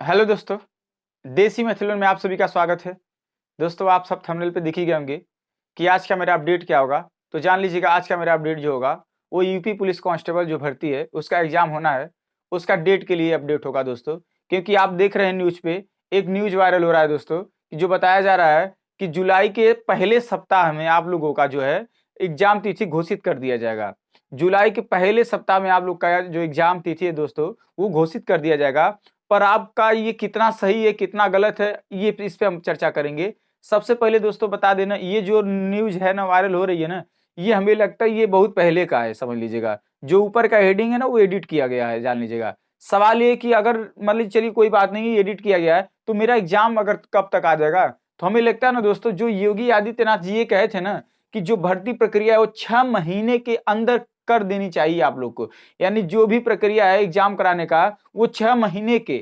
Hello दोस्तों, देसी मैथिलन में आप सभी का स्वागत है। दोस्तों, आप सब थंबनेल पे दिख ही गए होंगे कि आज का मेरा अपडेट क्या होगा। तो जान लीजिएगा, आज का मेरा अपडेट जो होगा वो यूपी पुलिस कांस्टेबल जो भर्ती है उसका एग्जाम होना है, उसका डेट के लिए अपडेट होगा दोस्तों। क्योंकि आप देख रहे हैं न्यूज पे, एक न्यूज वायरल हो रहा है दोस्तों कि जो बताया जा रहा है कि जुलाई के पहले सप्ताह में आप लोगों का जो है एग्जाम तिथि घोषित कर दिया जाएगा। जुलाई के पहले सप्ताह में आप लोग का जो एग्जाम तिथि है दोस्तों वो घोषित कर दिया जाएगा। पर आपका ये कितना सही है कितना गलत है, ये इस पे हम चर्चा करेंगे। सबसे पहले दोस्तों बता देना, ये जो न्यूज है ना वायरल हो रही है ना, ये हमें लगता है ये बहुत पहले का है, समझ लीजिएगा। जो ऊपर का हेडिंग है ना वो एडिट किया गया है, जान लीजिएगा। सवाल ये कि अगर मान लीजिए, चलिए कोई बात नहीं, एडिट किया गया है तो मेरा एग्जाम अगर कब तक आ जाएगा। तो हमें लगता है ना दोस्तों, जो योगी आदित्यनाथ जी ये कहे थे ना कि जो भर्ती प्रक्रिया है वो 6 महीने के अंदर कर देनी चाहिए आप लोग को। यानी जो भी प्रक्रिया है एग्जाम कराने का वो 6 महीने के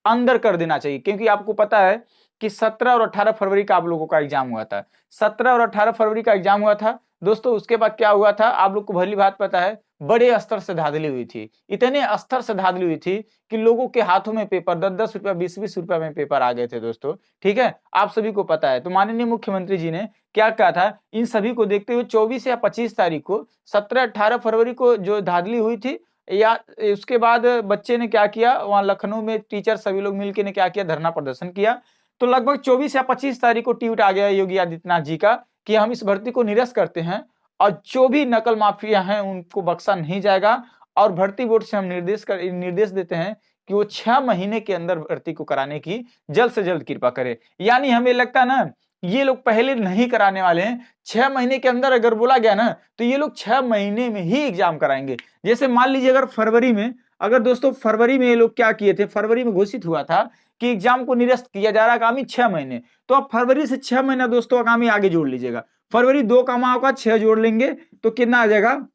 अंदर कर देना चाहिए। क्योंकि आपको पता है कि 17 और 18 फरवरी का आप लोगों का एग्जाम हुआ था। 17 और 18 फरवरी का एग्जाम हुआ था दोस्तों। उसके बाद क्या हुआ था आप लोग को भली बात पता है, बड़े स्तर से धांधली हुई थी। इतने स्तर से धांधली हुई थी कि लोगों के हाथों में पेपर 10-10 रुपया 20-20 रुपया में पेपर आ गए थे दोस्तों। ठीक है, आप सभी को पता है। तो माननीय मुख्यमंत्री जी ने क्या कहा था, इन सभी को देखते हुए 24 या 25 तारीख को, 17-18 फरवरी को जो धांधली हुई थी, या उसके बाद बच्चे ने क्या किया, वहां लखनऊ में टीचर सभी लोग मिलकर ने क्या किया, धरना प्रदर्शन किया। तो लगभग 24 या 25 तारीख को ट्वीट आ गया योगी आदित्यनाथ जी का कि हम इस भर्ती को निरस्त करते हैं और जो भी नकल माफिया हैं उनको बख्शा नहीं जाएगा। और भर्ती बोर्ड से हम निर्देश देते हैं कि वो 6 महीने के अंदर भर्ती को कराने की जल्द से जल्द कृपा करे। यानी हमें लगता है ना, ये लोग पहले नहीं कराने वाले हैं। 6 महीने के अंदर अगर बोला गया ना तो ये लोग 6 महीने में ही एग्जाम कराएंगे। जैसे मान लीजिए अगर फरवरी में, अगर दोस्तों फरवरी में ये लोग क्या किए थे, फरवरी में घोषित हुआ था कि एग्जाम को निरस्त किया जा रहा है आगामी 6 महीने। तो अब फरवरी से 6 महीना दोस्तों आगामी आगे जोड़ लीजिएगा। फरवरी 2 का माह होगा, 6 जोड़ लेंगे तो कितना आ जाएगा,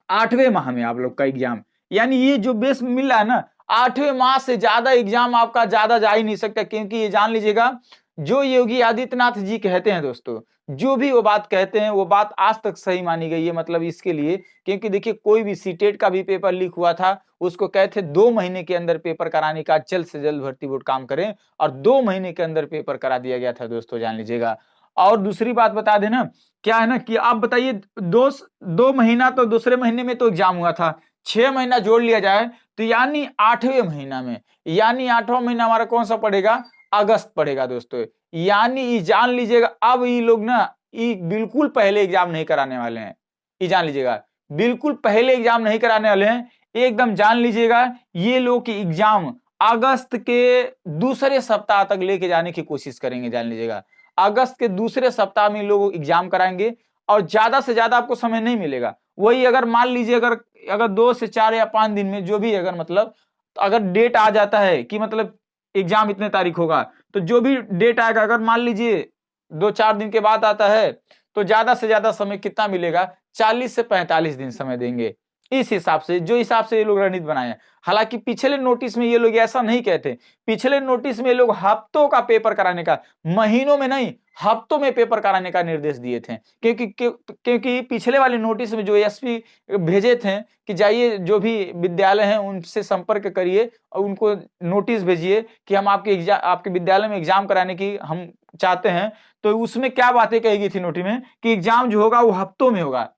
8वें माह में आप लोग का एग्जाम। यानी ये जो बेस मिल रहा है ना, 8वें माह से ज्यादा एग्जाम आपका ज्यादा जा ही नहीं सकता। क्योंकि ये जान लीजिएगा, जो योगी आदित्यनाथ जी कहते हैं दोस्तों, जो भी वो बात कहते हैं वो बात आज तक सही मानी गई है। मतलब इसके लिए, क्योंकि देखिए कोई भी सीटेट का भी पेपर लीक हुआ था, उसको कहते 2 महीने के अंदर पेपर कराने का जल्द से जल्द भर्ती बोर्ड काम करें, और 2 महीने के अंदर पेपर करा दिया गया था दोस्तों, जान लीजिएगा। और दूसरी बात बता देना, क्या है ना कि आप बताइए, 2 महीना तो दूसरे महीने में तो एग्जाम हुआ था, 6 महीना जोड़ लिया जाए तो यानी 8वें महीना में, यानी 8वां महीना हमारा कौन सा पड़ेगा, अगस्त पड़ेगा दोस्तों। यानी ये जान लीजिएगा, अब ये लोग ना ये बिल्कुल पहले एग्जाम नहीं कराने वाले हैं। ये जान लीजिएगा, बिल्कुल पहले एग्जाम नहीं कराने वाले हैं। एकदम जान लीजिएगा, ये लोग की एग्जाम अगस्त के दूसरे सप्ताह तक लेके जाने की कोशिश करेंगे, जान लीजिएगा। अगस्त के दूसरे सप्ताह में लोग एग्जाम कराएंगे और ज्यादा से ज्यादा आपको समय नहीं मिलेगा। वही अगर मान लीजिए, अगर अगर 2 से 4 या 5 दिन में जो भी, अगर मतलब अगर डेट आ जाता है कि मतलब एग्जाम इतने तारीख होगा, तो जो भी डेट आएगा, अगर मान लीजिए 2-4 दिन के बाद आता है, तो ज्यादा से ज्यादा समय कितना मिलेगा, 40 से 45 दिन समय देंगे। इस हिसाब से, जो हिसाब से ये लोग रणनीति बनाए हैं। हालांकि पिछले नोटिस में ये लोग ऐसा नहीं कहते। पिछले नोटिस में ये लोग हफ्तों का पेपर कराने का, महीनों में नहीं हफ्तों में पेपर कराने का निर्देश दिए थे। क्योंकि पिछले वाले नोटिस में जो एसपी भेजे थे कि जाइए जो भी विद्यालय हैं उनसे संपर्क करिए और उनको नोटिस भेजिए कि हम आपके विद्यालय में एग्जाम कराने की हम चाहते हैं। तो उसमें क्या बातें कही गई थी नोटिस में कि एग्जाम जो होगा वो हफ्तों में होगा।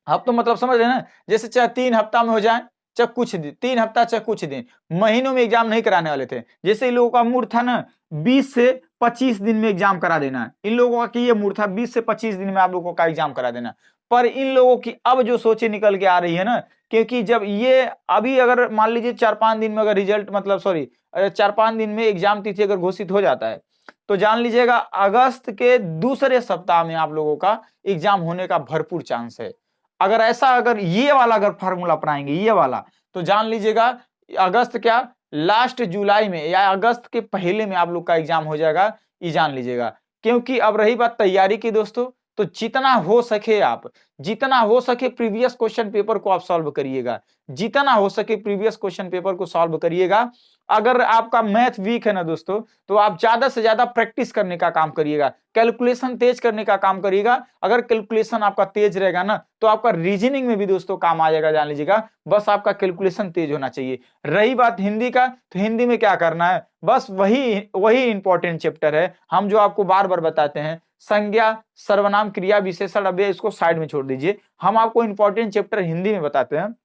हफ्तों मतलब समझ रहे हैं ना, जैसे चाहे 3 हफ्ता में हो जाए, चाहे कुछ दिन, 3 हफ्ता चाहे कुछ दिन, महीनों में एग्जाम नहीं कराने वाले थे। जैसे इन लोगों का मूड था ना 20 से 25 दिन में एग्जाम करा देना है। इन लोगों का ये मूड था 20 से 25 दिन में आप लोगों का एग्जाम करा देना। पर इन लोगों की अब जो सोचे निकल के आ रही है ना, क्योंकि जब ये अभी अगर मान लीजिए 4-5 दिन में अगर रिजल्ट, मतलब सॉरी 4-5 दिन में एग्जाम तिथि अगर घोषित हो जाता है, तो जान लीजिएगा अगस्त के दूसरे सप्ताह में आप लोगों का एग्जाम होने का भरपूर चांस है। अगर ऐसा, अगर ये वाला अगर फार्मूला अपनाएंगे ये वाला, तो जान लीजिएगा अगस्त क्या, लास्ट जुलाई में या अगस्त के पहले में आप लोग का एग्जाम हो जाएगा, ये जान लीजिएगा। क्योंकि अब रही बात तैयारी की दोस्तों, तो जितना हो सके प्रीवियस क्वेश्चन पेपर को आप सॉल्व करिएगा, जितना हो सके प्रीवियस क्वेश्चन पेपर को सॉल्व करिएगा। अगर आपका मैथ वीक है ना दोस्तों, तो आप ज्यादा से ज्यादा प्रैक्टिस करने का काम करिएगा, कैलकुलेशन तेज करने का काम करिएगा। अगर कैलकुलेशन आपका तेज रहेगा ना, तो आपका रीजनिंग में भी दोस्तों काम आ जाएगा, जान लीजिएगा। बस आपका कैलकुलेशन तेज होना चाहिए। रही बात हिंदी का, तो हिंदी में क्या करना है, बस वही इंपॉर्टेंट चैप्टर है, हम जो आपको बार बार बताते हैं, संज्ञा, सर्वनाम, क्रिया, विशेषण। अब इसको साइड में छोड़ दीजिए, हम आपको इंपॉर्टेंट चैप्टर हिंदी में बताते हैं।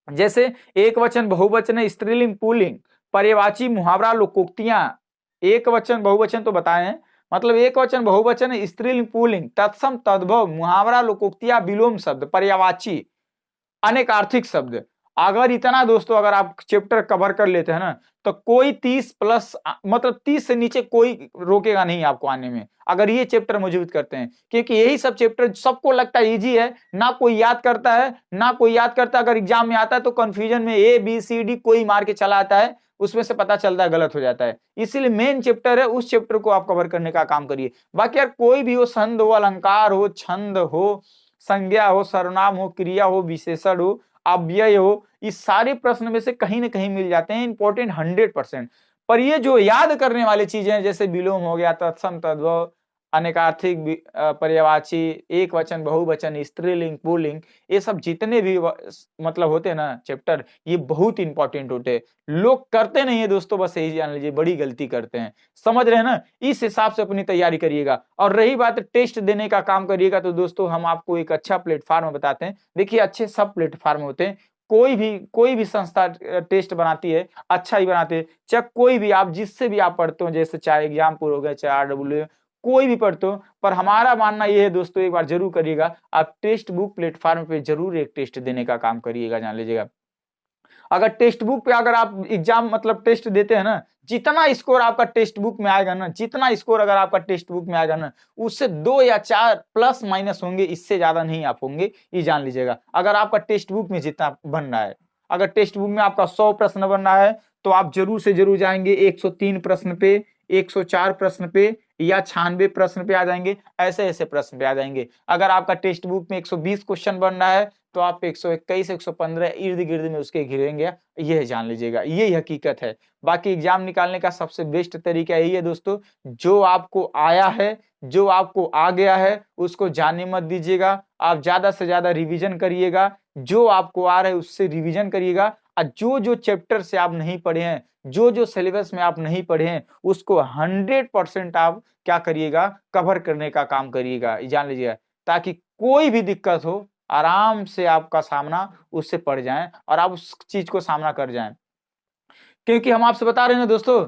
जैसे एक वचन, बहुवचन, स्त्रीलिंग, पुल्लिंग, पर्यायवाची, मुहावरा, लोकोक्तियां। एक वचन बहुवचन तो बताए हैं, मतलब एक वचन बहुवचन, स्त्रीलिंग, पुल्लिंग, तत्सम, तद्भव, मुहावरा, लोकोक्तियां, विलोम शब्द, पर्यायवाची, अनेक आर्थिक शब्द। अगर इतना दोस्तों अगर आप चैप्टर कवर कर लेते हैं ना, तो कोई 30 प्लस मतलब 30 से नीचे कोई रोकेगा नहीं आपको आने में, अगर ये चैप्टर मौजूद करते हैं। क्योंकि यही सब चैप्टर सबको लगता है इजी है, ना कोई याद करता है, ना कोई याद करता है। अगर एग्जाम में आता है तो कंफ्यूजन में ABCD कोई मार के चला आता है, उसमें से पता चलता है गलत हो जाता है। इसीलिए मेन चैप्टर है, उस चैप्टर को आप कवर करने का काम करिए। बाकी यार कोई भी हो, संध हो, अलंकार हो, छंद हो, संज्ञा हो, सर्वनाम हो, क्रिया हो, विशेषण हो, अव्यय हो, इस सारे प्रश्न में से कहीं ना कहीं मिल जाते हैं इंपॉर्टेंट 100%। पर ये जो याद करने वाली चीजें हैं, जैसे विलोम हो गया, तत्सम, तद्भव, अनेकार्थिक, पर्यायवाची, एक वचन, बहुवचन, स्त्रीलिंग, पुल्लिंग, ये सब जितने भी मतलब होते हैं ना चैप्टर, ये बहुत इंपॉर्टेंट होते हैं। लोग करते नहीं है दोस्तों, बस यही जान लीजिए, बड़ी गलती करते हैं। समझ रहे हैं ना, इस हिसाब से अपनी तैयारी करिएगा। और रही बात टेस्ट देने का काम करिएगा, तो दोस्तों हम आपको एक अच्छा प्लेटफॉर्म बताते हैं। देखिए अच्छे सब प्लेटफॉर्म होते हैं, कोई भी संस्था टेस्ट बनाती है, अच्छा ही बनाते हैं। चाहे कोई भी आप जिससे भी आप पढ़ते हो, जैसे चाहे एग्जामपुर हो गया, चाहे RW, कोई भी पढ़ते हो। पर हमारा मानना यह है दोस्तों, एक बार जरूर करिएगा, आप टेक्स्ट बुक प्लेटफॉर्म पे जरूर एक टेस्ट देने का काम करिएगा, जान लीजिएगा। अगर टेक्स्ट बुक पे अगर आप एग्जाम मतलब टेस्ट देते हैं ना, जितना स्कोर आपका टेक्स्ट बुक में आएगा ना, जितना स्कोर अगर आपका टेक्स्ट बुक में आएगा ना, उससे 2 या 4 प्लस माइनस होंगे, इससे ज्यादा नहीं आप होंगे, ये जान लीजिएगा। अगर आपका टेक्स्ट बुक में जितना बन रहा है, अगर टेक्स्ट बुक में आपका 100 प्रश्न बन रहा है, तो आप जरूर से जरूर जाएंगे 103 प्रश्न पे, 104 प्रश्न पे, या 96 प्रश्न पे आ जाएंगे, ऐसे ऐसे प्रश्न पे आ जाएंगे। अगर आपका टेक्स्ट बुक में 120 क्वेश्चन बन रहा है, तो आप 121, 115 इर्द गिर्द में उसके घिरेंगे, ये जान लीजिएगा, यही हकीकत है। बाकी एग्जाम निकालने का सबसे बेस्ट तरीका यही है दोस्तों, जो आपको आया है, जो आपको आ गया है, उसको जाने मत दीजिएगा। आप ज्यादा से ज्यादा रिवीजन करिएगा, जो आपको आ रहा है उससे रिवीजन करिएगा। और जो चैप्टर से आप नहीं पढ़े हैं, जो सिलेबस में आप नहीं पढ़े हैं, उसको 100% आप क्या करिएगा, कवर करने का काम करिएगा, जान लीजिएगा। ताकि कोई भी दिक्कत हो, आराम से आपका सामना उससे पड़ जाए और आप उस चीज को सामना कर जाएं। क्योंकि हम आपसे बता रहे हैं ना दोस्तों,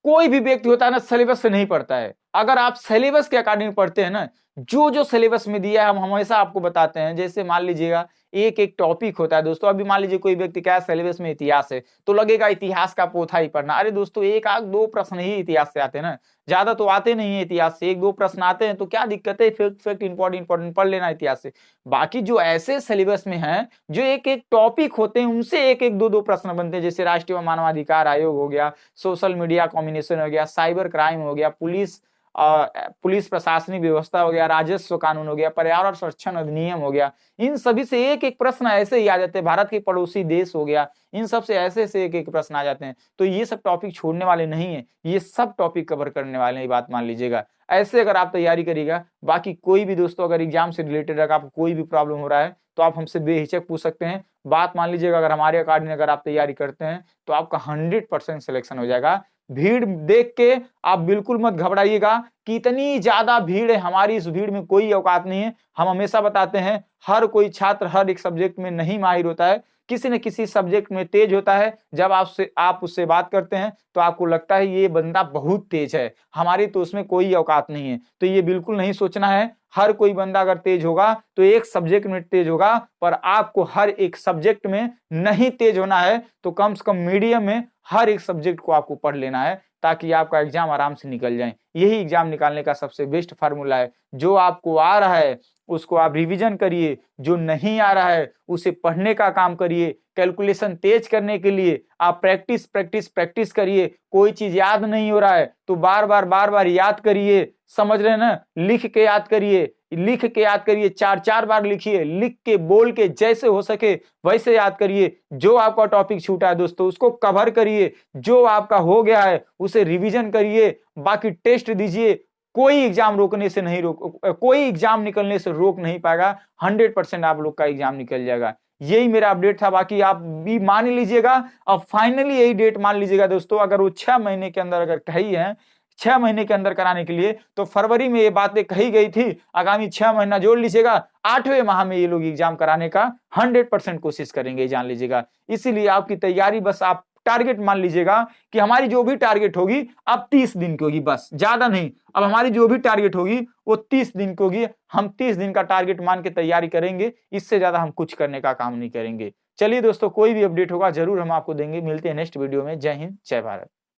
कोई भी व्यक्ति होता है ना, सिलेबस से नहीं पढ़ता है। अगर आप सिलेबस के अकॉर्डिंग पढ़ते हैं ना, जो सिलेबस में दिया है, हम हमेशा आपको बताते हैं। जैसे मान लीजिएगा एक एक टॉपिक होता है दोस्तों, अभी मान लीजिए कोई व्यक्ति क्या सिलेबस में इतिहास है, तो लगेगा इतिहास का पोथा ही पढ़ना। अरे दोस्तों, एक आध दो प्रश्न ही इतिहास से आते हैं ना, ज्यादा तो आते नहीं है इतिहास से, एक दो प्रश्न आते हैं, तो क्या दिक्कत है, फैक्ट इंपॉर्टेंट पढ़ लेना इतिहास से। बाकी जो ऐसे सिलेबस में है, जो एक एक टॉपिक होते हैं, उनसे एक एक दो प्रश्न बनते हैं। जैसे राष्ट्रीय मानवाधिकार आयोग हो गया, सोशल मीडिया कॉम्बिनेशन हो गया, साइबर क्राइम हो गया, पुलिस प्रशासनिक व्यवस्था हो गया, राजस्व कानून हो गया, पर्यावरण संरक्षण अधिनियम हो गया। इन सभी से एक एक प्रश्न ऐसे ही आ जाते हैं। भारत के पड़ोसी देश हो गया, इन सब से ऐसे ऐसे एक एक प्रश्न आ जाते हैं। तो ये सब टॉपिक छोड़ने वाले नहीं है, ये सब टॉपिक कवर करने वाले हैं, ये बात मान लीजिएगा। ऐसे अगर आप तैयारी करिएगा, बाकी कोई भी दोस्तों अगर एग्जाम से रिलेटेड अगर आपको कोई भी प्रॉब्लम हो रहा है, तो आप हमसे बेहिचक पूछ सकते हैं। बात मान लीजिएगा, अगर हमारे अकॉर्डिंग अगर आप तैयारी करते हैं, तो आपका 100% सिलेक्शन हो जाएगा। भीड़ देख के आप बिल्कुल मत घबराइएगा कि इतनी ज्यादा भीड़ है, हमारी इस भीड़ में कोई औकात नहीं है। हम हमेशा बताते हैं, हर कोई छात्र हर एक सब्जेक्ट में नहीं माहिर होता है, किसी न किसी सब्जेक्ट में तेज होता है। जब आप उससे बात करते हैं, तो आपको लगता है ये बंदा बहुत तेज है, हमारी तो उसमें कोई औकात नहीं है। तो ये बिल्कुल नहीं सोचना है। हर कोई बंदा अगर तेज होगा, तो एक सब्जेक्ट में तेज होगा, पर आपको हर एक सब्जेक्ट में नहीं तेज होना है, तो कम से कम मीडियम में हर एक सब्जेक्ट को आपको पढ़ लेना है, ताकि आपका एग्जाम आराम से निकल जाए। यही एग्जाम निकालने का सबसे बेस्ट फार्मूला है। जो आपको आ रहा है उसको आप रिवीजन करिए, जो नहीं आ रहा है उसे पढ़ने का काम करिए। कैलकुलेशन तेज करने के लिए आप प्रैक्टिस करिए। कोई चीज याद नहीं हो रहा है, तो बार बार याद करिए। समझ रहे हैं ना, लिख के याद करिए। लिख के याद करिए, 4-4 बार लिखिए, लिख के बोल के जैसे हो सके वैसे याद करिए। जो आपका टॉपिक छूटा है दोस्तों उसको कवर करिए, जो आपका हो गया है उसे रिवीजन करिए, बाकी टेस्ट दीजिए। कोई एग्जाम रोकने से नहीं कोई एग्जाम निकलने से रोक नहीं पाएगा। 100% आप लोग का एग्जाम निकल जाएगा। यही मेरा अपडेट था। बाकी आप भी मान लीजिएगा, अब फाइनली यही डेट मान लीजिएगा दोस्तों, अगर वो 6 महीने के अंदर अगर कही है 6 महीने के अंदर कराने के लिए, तो फरवरी में ये बातें कही गई थी, आगामी 6 महीना जोड़ लीजिएगा, 8वें माह में ये लोग एग्जाम कराने का 100% कोशिश करेंगे, जान लीजिएगा। इसीलिए आपकी तैयारी, बस आप टारगेट मान लीजिएगा कि हमारी जो भी टारगेट होगी अब 30 दिन की होगी, बस ज्यादा नहीं। अब हमारी जो भी टारगेट होगी वो 30 दिन की होगी। हम 30 दिन का टारगेट मान के तैयारी करेंगे, इससे ज्यादा हम कुछ करने का काम नहीं करेंगे। चलिए दोस्तों, कोई भी अपडेट होगा जरूर हम आपको देंगे। मिलते हैं नेक्स्ट वीडियो में। जय हिंद, जय भारत।